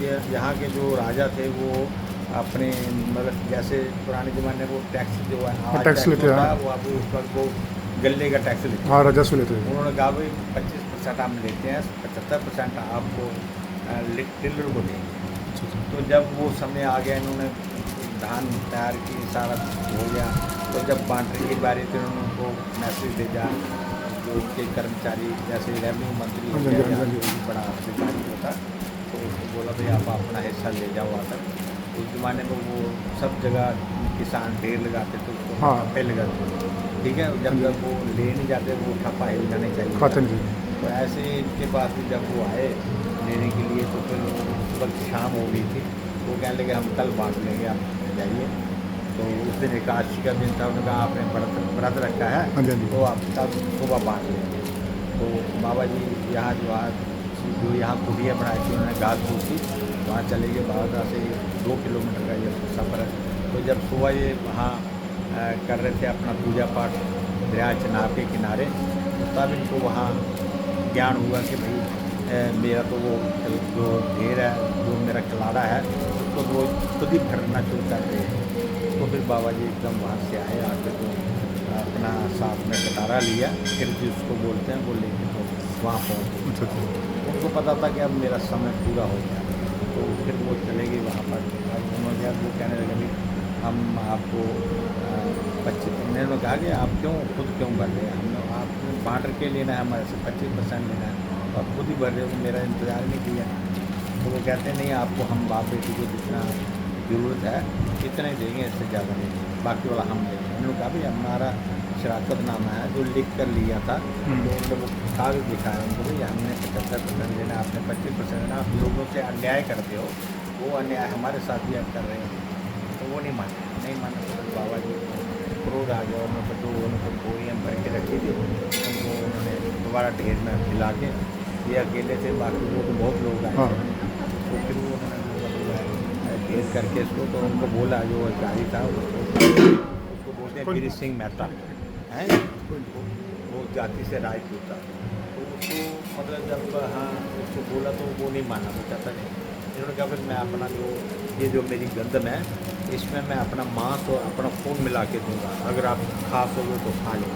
ये यहाँ के जो राजा थे वो अपने मतलब जैसे पुराने ज़माने में वो टैक्स जो है आज टैक्स लेते हैं, होता है, हाँ। वो आप उस वक्त वो गले का टैक्स लेते हैं। हाँ, राजस्व लेते हैं। उन्होंने कहा भाई 25% हम लेते हैं, 75% आपको टिल्लर को देंगे। अच्छा अच्छा। तो जब वो समय आ गया, इन्होंने धान तैयार की, सारा हो गया, तो जब बांटने की बारी थी उन्होंने उनको मैसेज भेजा जो उनके कर्मचारी जैसे रेवेन्यू मंत्री हाँ हो जी, गया हाँ जी, या हाँ जी। जो भी बड़ा अधिकारी होता, तो उसको बोला भाई आप अपना हिस्सा ले जाओ आकर। उस ज़माने में वो सब जगह किसान ढेर लगाते थे, उसको हाँ। ठप्पे लगाते थे, ठीक है। जब हाँ जी। तक वो ले नहीं जाते वो ठप्पा हिल जाने चाहिए खाते था। नहीं थे। तो ऐसे ही इनके पास भी जब वो आए लेने के लिए, तो फिर उस वक्त शाम हो गई थी, वो कहने लगे हम कल बांट लेंगे, आप जाइए। तो उस दिन एकादशी का दिन था, उन्होंने कहा आपने व्रत रखा है, हाँ जी, हाँ जी। तो आप तब सुबह बांट लेंगे। तो बाबा जी यहाँ जो यहाँ कुटिया बनाई थी उन्होंने घास पूछी, वहाँ चले गए। बाबा से 2 किलोमीटर का ये सफ़र है। तो जब सुबह ये वहाँ कर रहे थे अपना पूजा पाठ दरिया चनाब के किनारे, तब इनको वहाँ ज्ञान हुआ कि भाई मेरा तो वो जो ढेर है, जो मेरा खिलाड़ा है, उसको वो खुद ही भरना शुरू कर रहे हैं। तो फिर बाबा जी एकदम वहाँ से आए, आके तो अपना साथ में कटारा लिया, फिर जिसको बोलते हैं वो लेके तो वहाँ पहुँचे। अच्छा अच्छा। उनको पता था कि अब मेरा समय पूरा हो गया, तो फिर वो चले गए वहाँ पर। अब उन्होंने वो कहने लगे भाई हम आपको 25, उन्होंने कहा कि आप खुद क्यों भर रहे हैं, हम आप बांट के लेना है, हमारे से 25% लेना है, तो आप खुद ही भर रहे हो, मेरा इंतज़ार नहीं किया। तो वो कहते हैं नहीं, आपको हम बाप बेटी को जितना ज़रूरत है इतना ही देंगे, इससे ज़्यादा नहीं देंगे, बाकी वाला हम देंगे। उन्होंने कहा भाई हमारा शराकतनामा है जो लिख कर लिया था, तो उन्होंने वो कागज़ दिखाया उनको, भाई हमने 75% लेना, आपने 25% लेना, आप लोगों से अन्याय करते हो, वो अन्याय हमारे साथ भी आप कर रहे हैं। तो वो नहीं माने तो बाबा जी क्रोध आ गया, उनको बोरियाँ भर के रखी थी, उनको उन्होंने दोबारा ढेर में मिला के, ये अकेले थे, बाकी वो तो बहुत लोग आए हाँ। थे। तो फिर वो उन्होंने ढेर करके इसको, तो उनको बोला जो अधिकारी था उसको बोलते हैं वीर सिंह मेहता हैं, वो जाति से राजपूत था। तो उसको मतलब जब हाँ उसको बोला तो वो नहीं माना, वो कहता नहीं। इन्होंने कहा फिर मैं अपना ये जो मेरी गंदम है, इसमें मैं अपना मांस और अपना खून मिला के दूँगा, अगर आप खास हो तो खा लें,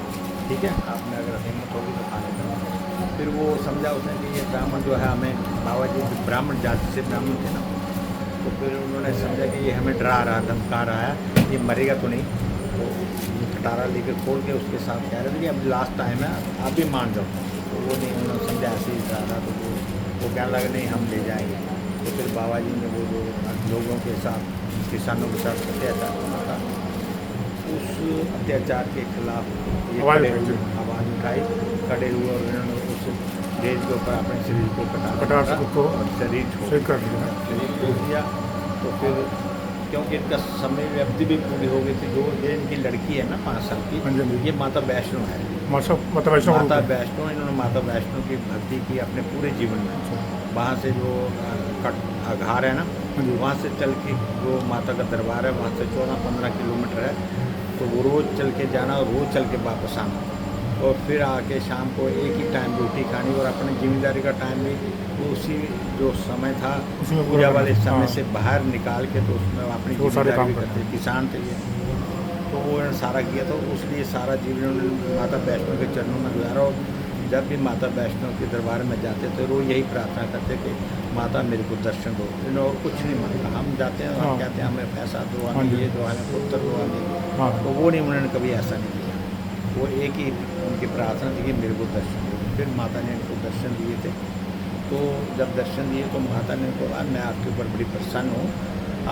ठीक है, आप में अगर हिम्मत होगी तो खा लेना। फिर वो समझा उसने कि ये ब्राह्मण जो है हमें, बाबा जी ब्राह्मण जाति से ब्राह्मण थे ना, तो फिर उन्होंने समझा कि ये हमें डरा रहा, धमका रहा है, ये मरेगा तो नहीं। तो कटारा लेकर खोल के उसके साथ कह रहे थे कि अब लास्ट टाइम है, आप भी मान जाओ। तो वो नहीं, उन्होंने समझा ऐसे ही डरा रहा, तो वो कहने लगा नहीं हम ले जाएंगे। तो फिर बाबा जी ने वो जो लोगों के साथ, किसानों के साथ अत्याचार होना था, उस अत्याचार के खिलाफ ये आवाज़ उठाई, खड़े हुए और इन्होंने उस देश के ऊपर अपने शरीर को कटार से खुद को और शरीर शहीद कर दिया। शरीर छोड़ दिया। तो फिर क्योंकि इनका समय अवधि भी पूरी हो गई थी, जो ये इनकी लड़की है ना 5 साल की, हाँ जी, हाँ जी। ये माता वैष्णो है। माता वैष्णो माता वैष्णो, इन्होंने माता वैष्णो की भक्ति की अपने पूरे जीवन में। वहाँ से जो घार है ना, वहाँ से चल के जो माता का दरबार है, वहाँ से 14-15 किलोमीटर है, तो वो रोज़ चल के जाना और रोज़ चल के वापस आना, और फिर आके शाम को एक ही टाइम रोटी खानी, और अपनी जिम्मेदारी का टाइम भी तो उसी जो समय था पूजा वाले समय से बाहर निकाल के, तो उसमें अपनी जिम्मेदारी भी करते, किसान थे ये, तो वो उन्होंने सारा किया। तो उसलिए सारा जीवन उन्होंने माता वैष्णो के चरणों में गुजारा, और जब भी माता वैष्णो के दरबार में जाते थे रोज़ यही प्रार्थना करते कि माता मेरे को दर्शन दो, इन्होंने और कुछ नहीं मांगा। हम जाते हैं और कहते हैं हमें पैसा दो, हमें ये दो, हमें पुत्र दो, हमें, तो वो नहीं, उन्होंने कभी ऐसा नहीं किया। वो एक ही उनकी प्रार्थना थी कि मेरे को दर्शन दो। फिर माता ने इनको दर्शन दिए थे। तो जब दर्शन दिए तो माता ने कहा मैं आपके ऊपर बड़ी प्रसन्न हूँ,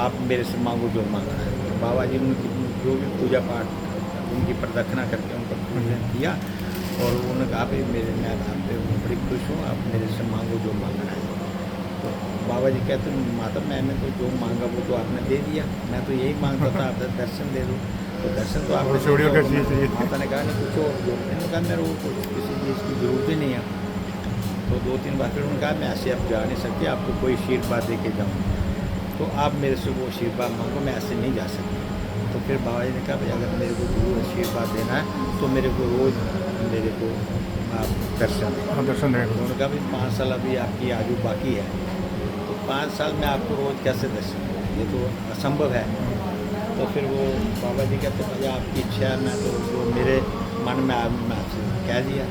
आप मेरे से मांगो जो मांगना है। तो बाबा जी ने उनकी जो भी पूजा पाठ उनकी प्रदक्षिणा करके उनका पूजन किया, और उन्होंने कहा भाई मैं आप पे बड़ी खुश हूँ, आप मेरे से मांगो जो मांगना है। तो बाबा जी कहते माता मैंने तो जो मांगा वो तो आपने दे दिया, मैं तो यही मांगता था, आप दर्शन दे दो। तो दर्शन तो आपने माता ने कहा नहीं कुछ और, इन्होंने कहा मेरे को किसी चीज़ की ज़रूरत ही नहीं है। तो 2-3 बार फिर उन्होंने कहा मैं ऐसे आप जा नहीं सकते, आपको कोई आशीर्वाद दे के जाऊँ, तो आप मेरे से वो आशीर्वाद मांगो, मैं ऐसे नहीं जा सकती। तो फिर बाबा जी ने कहा भाई अगर मेरे को जरूर आशीर्वाद देना है तो मेरे को रोज़ मेरे को आप दर्शन दें। दर्शन दें। उन्होंने कहा भाई 5 साल अभी आपकी आयु बाकी है, तो 5 साल में आपको रोज़ कैसे दर्शन दूँ? ये तो असंभव है। तो फिर वो बाबा जी कहते भैया आपकी इच्छा है, मैं तो जो मेरे मन में आया मैं आपसे कह दिया।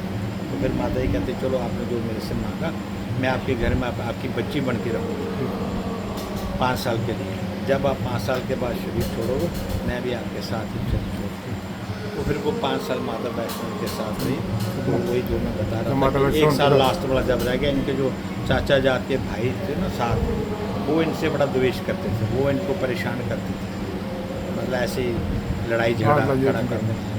तो फिर माता जी कहते चलो आपने जो मेरे से मांगा मैं आपके घर में आपकी बच्ची बन के रहूँगी 5 साल के लिए। जब आप 5 साल के बाद शरीर छोड़ोगे मैं भी आपके साथ ही शरीर छोड़ूँगी। तो फिर वो 5 साल माता वैष्णो के साथ रही। तो वही जो मैं बता रहा माता था कि वैष्णो 1 साल के- लास्ट वाला जब रह गया, इनके जो चाचा जात के भाई थे ना साथ, वो इनसे बड़ा द्वेष करते थे, वो इनको परेशान करते थे, मतलब ऐसे ही लड़ाई झगड़ा हाँ, लड़ाई खड़ा झगड़ा। करते थे।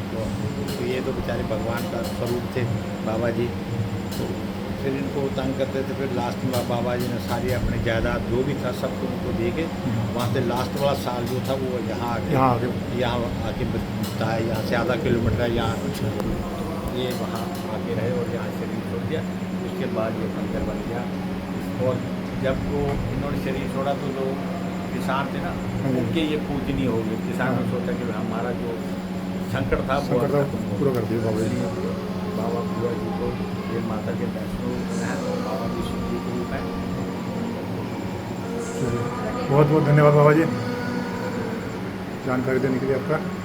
तो ये तो बेचारे भगवान का स्वरूप थे बाबा जी। तो फिर इनको तंग करते थे। फिर लास्ट में बाबा जी ने सारी अपनी जायदाद जो भी था सब कुछ उनको दे के वहाँ से लास्ट वाला साल जो था वो यहाँ यहाँ आके आके यहाँ आके बिता है। यहाँ से आधा किलोमीटर है यहाँ, ये वहाँ आके रहे और यहाँ शरीर छोड़ दिया। उसके बाद ये मंदिर बन गया। और जब वो इन्होंने शरीर छोड़ा तो जो किसान थे ना उनके ये पूजनीय हो गए। किसान ने सोचा कि हमारा जो संकट था वो संकट खत्म हो पूरा कर दिया बाबा जी ने। गया। बाबा बुआ जी को ये माता के वैष्णो हैं और बाबा विष्णु जी के रूप हैं। चलिए बहुत बहुत धन्यवाद बाबा जी जानकारी देने के लिए आपका।